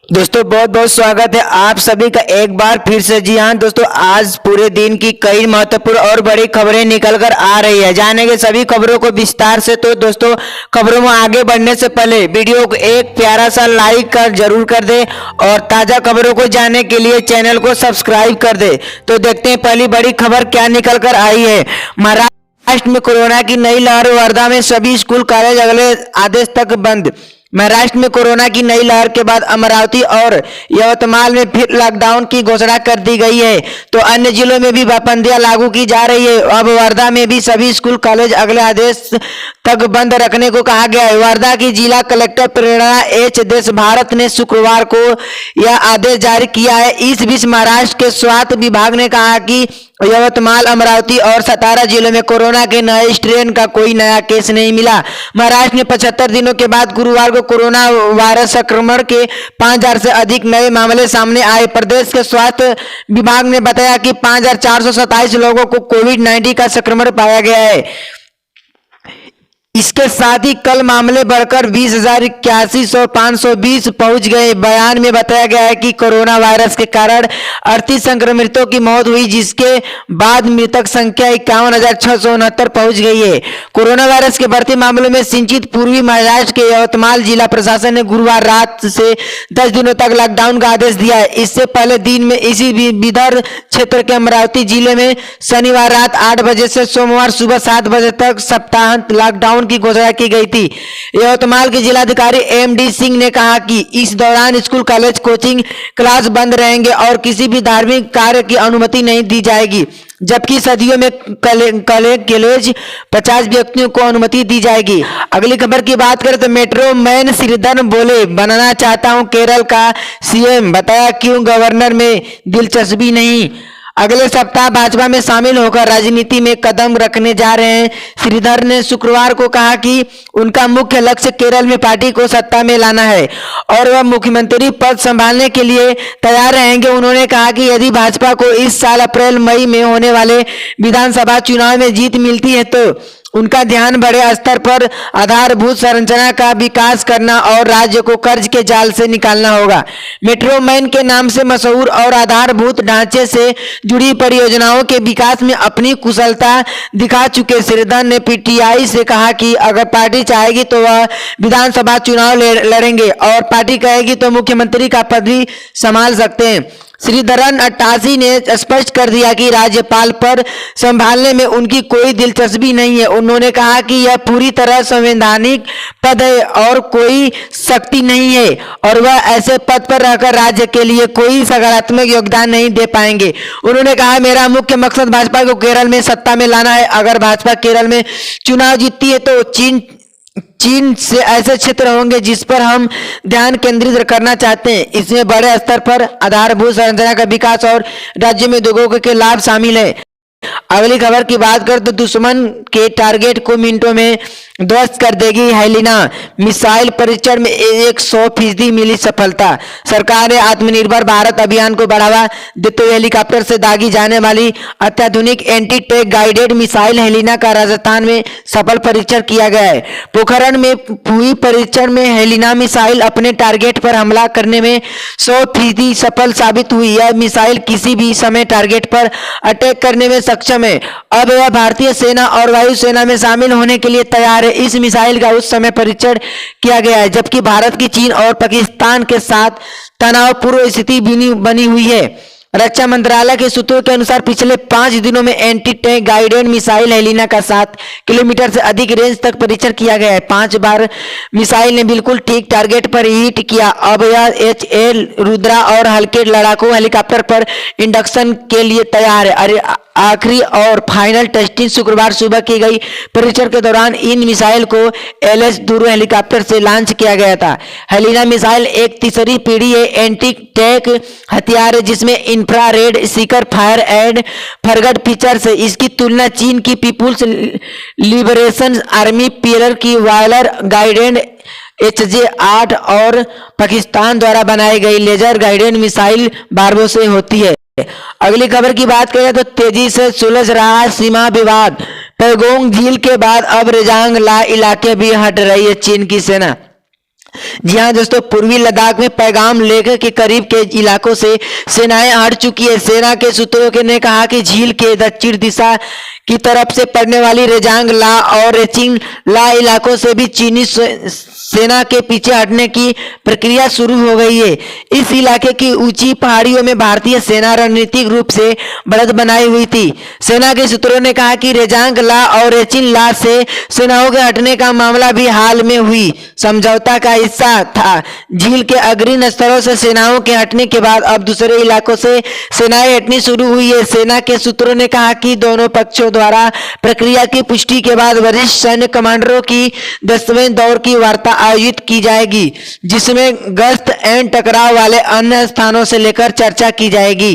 दोस्तों बहुत बहुत स्वागत है आप सभी का एक बार फिर से। जी हाँ दोस्तों, आज पूरे दिन की कई महत्वपूर्ण और बड़ी खबरें निकल कर आ रही है। जानेंगे सभी खबरों को विस्तार से। तो दोस्तों, खबरों में आगे बढ़ने से पहले वीडियो को एक प्यारा सा लाइक कर जरूर कर दे और ताजा खबरों को जानने के लिए चैनल को सब्सक्राइब कर दे। तो देखते हैं पहली बड़ी खबर क्या निकल कर आई है। महाराष्ट्र में कोरोना की नई लहर, वर्धा में सभी स्कूल कॉलेज अगले आदेश तक बंद। महाराष्ट्र में कोरोना की नई लहर के बाद अमरावती और यवतमाल में फिर लॉकडाउन की घोषणा कर दी गई है, तो अन्य जिलों में भी पाबंदियां लागू की जा रही है। अब वर्धा में भी सभी स्कूल कॉलेज अगले आदेश तक बंद रखने को कहा गया है। वर्धा की जिला कलेक्टर प्रेरणा एच देश भारत ने शुक्रवार को यह आदेश जारी किया है। इस बीच महाराष्ट्र के स्वास्थ्य विभाग ने कहा कि यवतमाल, अमरावती और सतारा जिलों में कोरोना के नए स्ट्रेन का कोई नया केस नहीं मिला। महाराष्ट्र में 75 दिनों के बाद गुरुवार को कोरोना वायरस संक्रमण के 5000 से अधिक नए मामले सामने आए। प्रदेश के स्वास्थ्य विभाग ने बताया कि 5427 लोगों को कोविड-19 का संक्रमण पाया गया है। इसके साथ ही कल मामले बढ़कर 20,81 और 520 पहुंच गए। बयान में बताया गया है कि कोरोना वायरस के कारण 38 संक्रमितों की मौत हुई, जिसके बाद मृतक संख्या 51,669 पहुंच गई है। कोरोना वायरस के बढ़ते मामलों में सिंचित पूर्वी महाराष्ट्र के यवतमाल जिला प्रशासन ने गुरुवार रात से 10 दिनों तक लॉकडाउन का आदेश दिया है। इससे पहले दिन में इसी विदर्भ क्षेत्र के अमरावती जिले में शनिवार रात 8 बजे से सोमवार सुबह 7 बजे तक सप्ताहांत लॉकडाउन की घोषणा की गई थी। यवतमाल के जिलाधिकारी एमडी सिंह ने कहा कि इस दौरान स्कूल, कॉलेज, कोचिंग क्लास बंद रहेंगे और किसी भी धार्मिक कार्य की अनुमति नहीं दी जाएगी, जबकि सदियों में कॉलेज 50 व्यक्तियों को अनुमति दी जाएगी। अगली खबर की बात करें तो मेट्रो मैन श्रीधर बोले, बनना चाहता हूं केरल का सीएम, बताया क्यों गवर्नर में दिलचस्पी नहीं। अगले सप्ताह भाजपा में शामिल होकर राजनीति में कदम रखने जा रहे हैं। श्रीधर ने शुक्रवार को कहा कि उनका मुख्य लक्ष्य केरल में पार्टी को सत्ता में लाना है और वह मुख्यमंत्री पद संभालने के लिए तैयार रहेंगे। उन्होंने कहा कि यदि भाजपा को इस साल अप्रैल मई में होने वाले विधानसभा चुनाव में जीत मिलती है तो उनका ध्यान बड़े स्तर पर आधारभूत संरचना का विकास करना और राज्य को कर्ज के जाल से निकालना होगा। मेट्रो मैन के नाम से मशहूर और आधारभूत ढांचे से जुड़ी परियोजनाओं के विकास में अपनी कुशलता दिखा चुके श्रीधर ने पीटीआई से कहा कि अगर पार्टी चाहेगी तो वह विधानसभा चुनाव लड़ेंगे और पार्टी कहेगी तो मुख्यमंत्री का पद भी संभाल सकते हैं। श्रीधरन 88 ने स्पष्ट कर दिया कि राज्यपाल पर संभालने में उनकी कोई दिलचस्पी नहीं है। उन्होंने कहा कि यह पूरी तरह संवैधानिक पद है और कोई शक्ति नहीं है और वह ऐसे पद पर रहकर राज्य के लिए कोई सकारात्मक योगदान नहीं दे पाएंगे। उन्होंने कहा, मेरा मुख्य मकसद भाजपा को केरल में सत्ता में लाना है। अगर भाजपा केरल में चुनाव जीतती है तो चीन से ऐसे क्षेत्र होंगे जिस पर हम ध्यान केंद्रित करना चाहते हैं। इसमें बड़े स्तर पर आधारभूत संरचना का विकास और राज्य में उद्योगों के लाभ शामिल है। अगली खबर की बात करें तो दुश्मन के टारगेट को मिनटों में ध्वस्त कर देगी हेलिना, मिसाइल परीक्षण में 100% मिली सफलता। सरकार ने आत्मनिर्भर भारत अभियान को बढ़ावा देते हुए हेलीकॉप्टर से दागी जाने वाली अत्याधुनिक anti tank guided missile Helina का राजस्थान में सफल परीक्षण किया गया है। पोखरण में हुई परीक्षण में हेलिना मिसाइल अपने टारगेट पर हमला करने में 100% सफल साबित हुई। यह मिसाइल किसी भी समय टारगेट पर अटैक करने में सक्षम है। अब यह भारतीय सेना और वायुसेना में शामिल होने के लिए तैयार है। इस मिसाइल का उस समय परीक्षण किया गया है जबकि भारत की चीन और पाकिस्तान के साथ तनावपूर्ण स्थिति बनी हुई है। रक्षा मंत्रालय के सूत्रों के अनुसार पिछले 5 दिनों में anti tank guided missile Helina का 7 किलोमीटर से अधिक रेंज तक परीक्षण किया गया है। 5 बार मिसाइल ने बिल्कुल ठीक टारगेट पर हिट किया। अब यह एचएल रुद्रा और हल्के लड़ाकू हेलीकॉप्टर पर इंडक्शन के लिए तैयार है। आखिरी और फाइनल टेस्टिंग शुक्रवार सुबह की गई। परीक्षण के दौरान इन मिसाइल को एलएस दूर हेलीकॉप्टर से लॉन्च किया गया था। हेलिना मिसाइल एक तीसरी पीढ़ी एंटी टैंक हथियार है जिसमें infrared Sikar fire and फरगट features है। इसकी तुलना चीन की पीपुल्स लिबरेशन आर्मी पीएलआर की वायलर गाइडेड HJ-8 और पाकिस्तान द्वारा बनाई गई लेजर गाइडेड मिसाइल बारबो से होती है। अगली खबर की बात करें तो तेजी से सुलझ रहा है सीमा विवाद। पैगोंग झील के बाद अब रेजांग ला इलाके भी हट रही है चीन की सेना। जी हाँ दोस्तों, पूर्वी लद्दाख में पैगाम लेक के करीब के इलाकों से सेनाएं हट चुकी है। सेना के सूत्रों के ने कहा कि झील के दक्षिण दिशा की तरफ से पड़ने वाली रेजांग ला और रेचिंग ला इलाकों से भी चीनी सेना के पीछे हटने की प्रक्रिया शुरू हो गई है। इस इलाके की ऊंची पहाड़ियों में भारतीय सेना रणनीतिक रूप से बढ़त बनाई हुई थी। सेना के सूत्रों ने कहा कि रेजांग ला और रेचिंग ला से सेनाओं के हटने का मामला भी हाल में हुई समझौता का हिस्सा था। झील के अग्रणी स्तरों से सेनाओं के हटने के बाद अब दूसरे इलाकों से सेनाएं हटनी शुरू हुई है। सेना के सूत्रों ने कहा कि दोनों पक्षों द्वारा प्रक्रिया की पुष्टि के बाद वरिष्ठ सैन्य कमांडरों की 10वें दौर की वार्ता आयोजित की जाएगी, जिसमें गश्त एंड टकराव वाले अन्य स्थानों से लेकर चर्चा की जाएगी।